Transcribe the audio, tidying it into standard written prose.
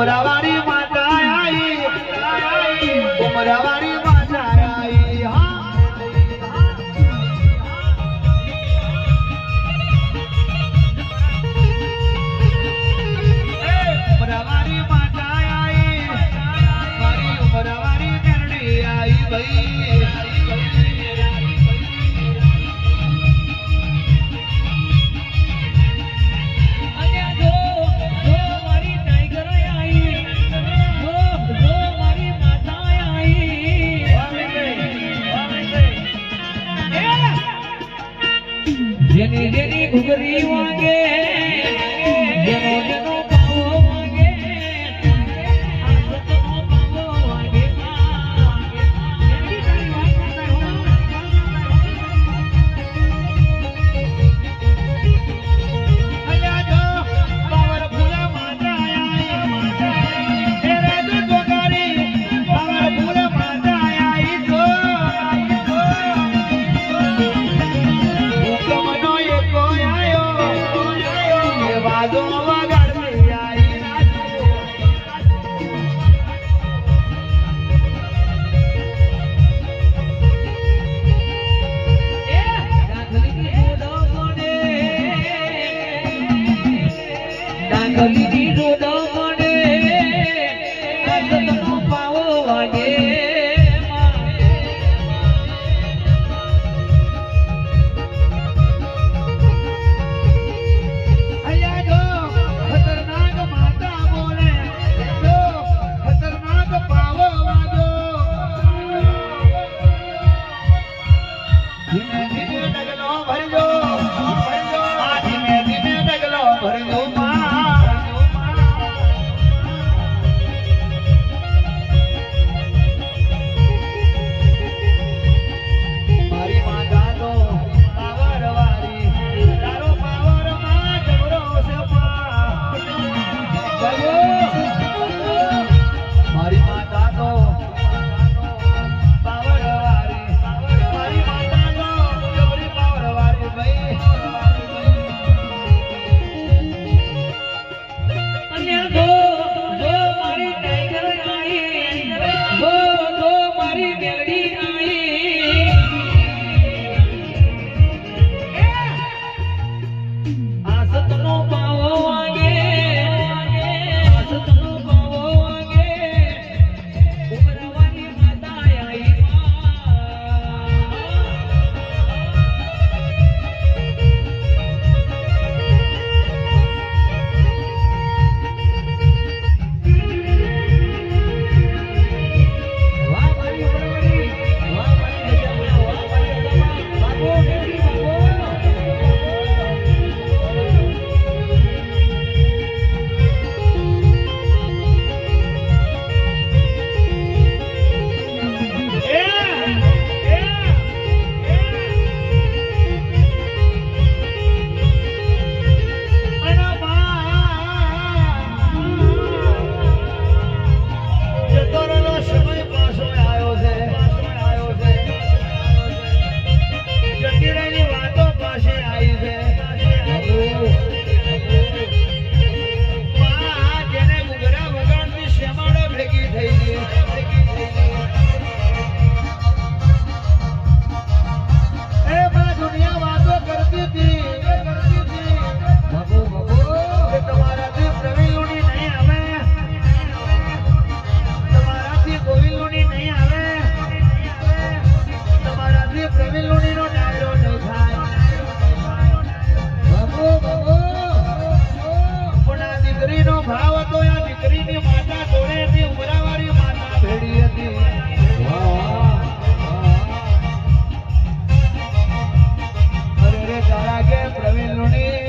ઉમરાવાળી માતા આઈ ઉમરાવાળી માતા આઈ હા ઉમરાવાળી માતા આઈ મારી ઉમરાવાળી મેરડી આઈ ભાઈ જેની જેની ઘુઘરી વાગે જેનો જેનો પાવો વાગે આસતનો પાવો વાગે અલ્યા જો પાવર ફૂલા માતા આઈ તેરે જો જોગારી પાવર ફૂલા માતા આઈ જો હુકમનો એકો આયો એ વાદો વગાડતી આઈ ડાંગલીની જોડો મળે આસતનો પાવો વાગે અલ્યા જો ખતરનાક માતા બોલે જો ખતરનાક પાવો વાગો ધીમે ધીમે ડગલો ભરજો આ ધીમે ધીમે ડગલો ભરજો મારી માતા તો પાવર વાળી તારો પાવર માં જબરો છે મારી માતા તો પાવર વાળી મારી માતા તો જબરી પાવર વાળી ભાઈ અને જો મારી ટાઈગર આઈ જો મારી મેલડી આઈ આસતનો પાવો વાગે આસતનો પાવો વાગે ઉમરાવાની માતા આઈ વાહ મારી ઉમરાવાની વાહ મારી ગજામાં વાહ મારી ગજામાં બાબો મેલડી બાબો ભાવ હતો આ દીકરીની માતા જોડેથી ઉમરાવાળી માતા ભેડી હતી અરે રે તારા કે પ્રવીણ લુણી